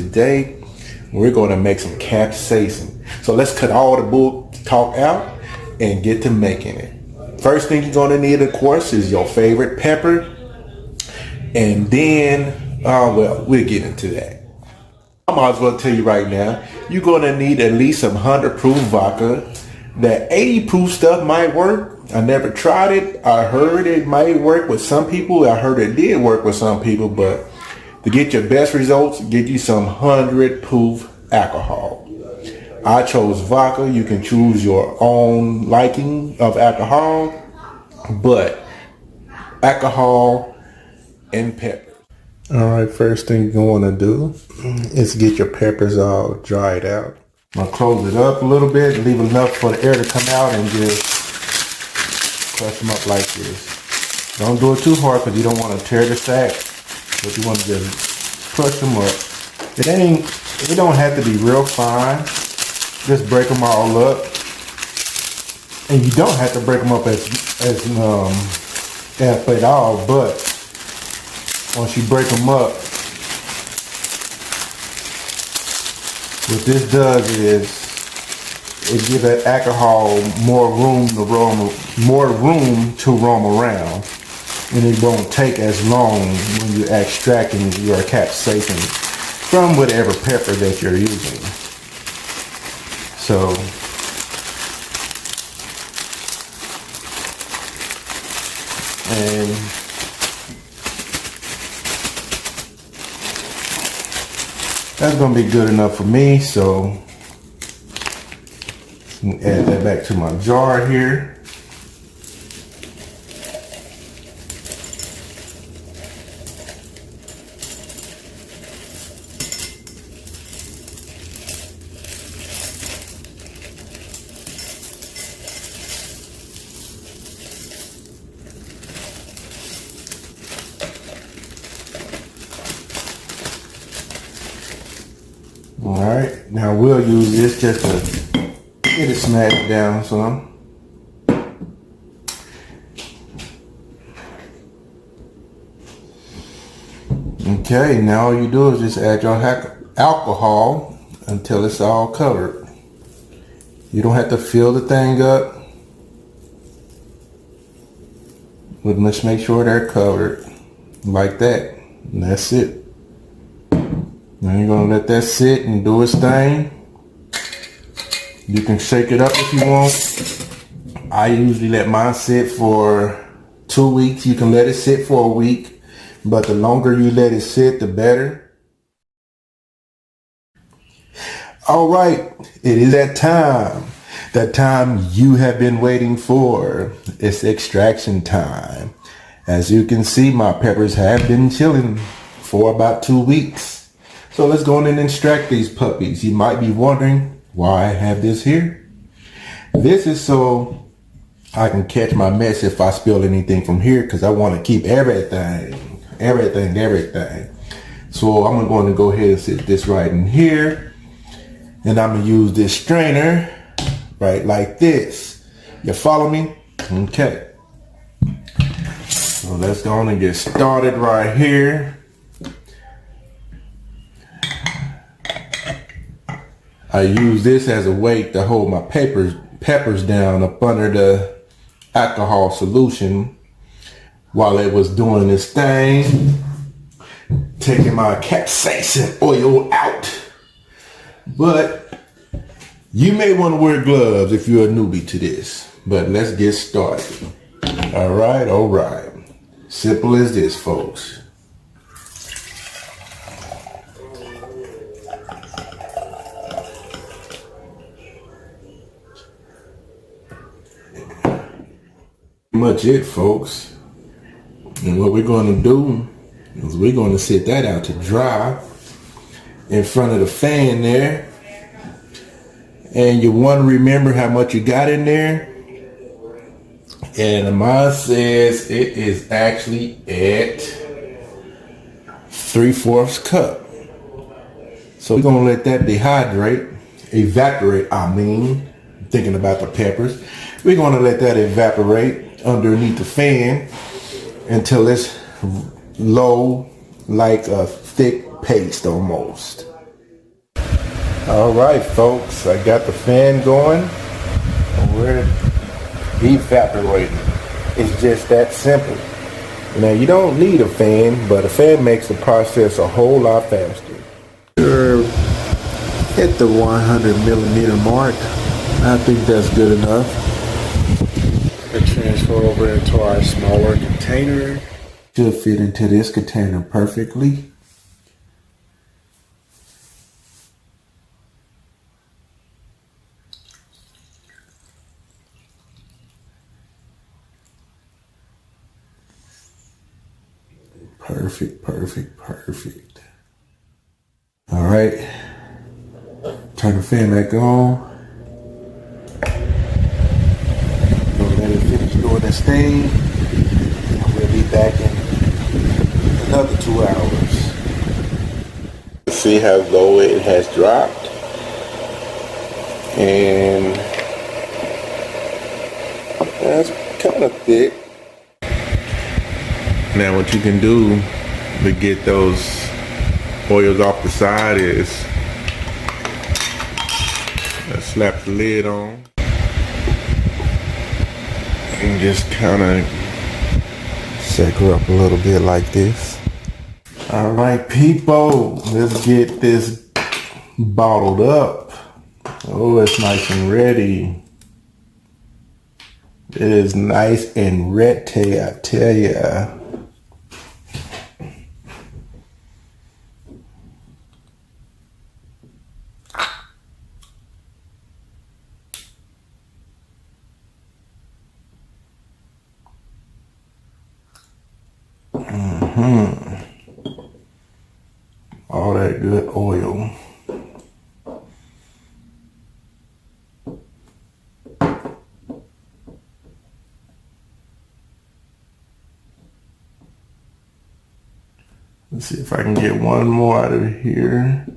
today. We're going to make some capsaicin. So let's cut all the bull talk out and get to making it. First thing you're going to need, of course, is your favorite pepper. And then, well, we'll get into that. I might as well tell you right now, you're going to need at least some 100 proof vodka. That 80 proof stuff might work. I never tried it. I heard it might work with some people. I heard it did work with some people, but to get your best results, get you some 100 proof alcohol. I chose vodka. You can choose your own liking of alcohol, but alcohol and pepper. All right, first thing you're going to do is get your peppers all dried out. I'm going to close it up a little bit, leave enough for the air to come out, and just crush them up like this. Don't do it too hard because you don't want to tear the sack, but you want to just crush them up. It don't have to be real fine. Just break them all up. And you don't have to break them up as at all, but once you break them up, what this does is it gives that alcohol more room to roam around, and it won't take as long when you're extracting your capsaicin from whatever pepper that you're using. So that's going to be good enough for me, so add that back to my jar here. Alright, now we'll use this just to get it smashed down some. Okay, now all you do is just add your alcohol until it's all covered. You don't have to fill the thing up, but let's make sure they're covered like that. And that's it. Now you're going to let that sit and do its thing. You can shake it up if you want. I usually let mine sit for 2 weeks. You can let it sit for a week, but the longer you let it sit, the better. All right, it is that time you have been waiting for. It's extraction time. As you can see, my peppers have been chilling for about 2 weeks. So let's go in and extract these puppies. You might be wondering why I have this here. This is so I can catch my mess if I spill anything from here, because I want to keep everything. So I'm going to go ahead and sit this right in here. And I'm going to use this strainer right like this. You follow me? Okay. So let's go on and get started right here. I use this as a weight to hold my peppers down up under the alcohol solution while it was doing this thing, taking my capsaicin oil out. But you may want to wear gloves if you're a newbie to this. But let's get started. All right. Simple as this, folks. Much it, folks. And what we're going to do is we're going to sit that out to dry in front of the fan there. And you want to remember how much you got in there. And mine says it is actually at 3/4 cup. So we're going to let that evaporate, thinking about the peppers. We're going to let that evaporate underneath the fan until it's low, like a thick paste almost. All right, folks, I got the fan going and we're evaporating. It's just that simple. Now, you don't need a fan, but a fan makes the process a whole lot faster. We're at the 100 millimeter mark. I think that's good enough. We'll transfer over into our smaller container. Should fit into this container perfectly. Perfect, perfect, perfect. All right. Turn the fan back on. Gonna let it finish doing this thing. And we'll be back in another 2 hours. See how low it has dropped. And that's kind of thick. Now what you can do to get those oils off the side is slap the lid on and just kind of shake her up a little bit like this. All right, people, let's get this bottled up. Oh, it's nice and ready. It is nice and ready, I tell ya. All that good oil. Let's see if I can get one more out of here.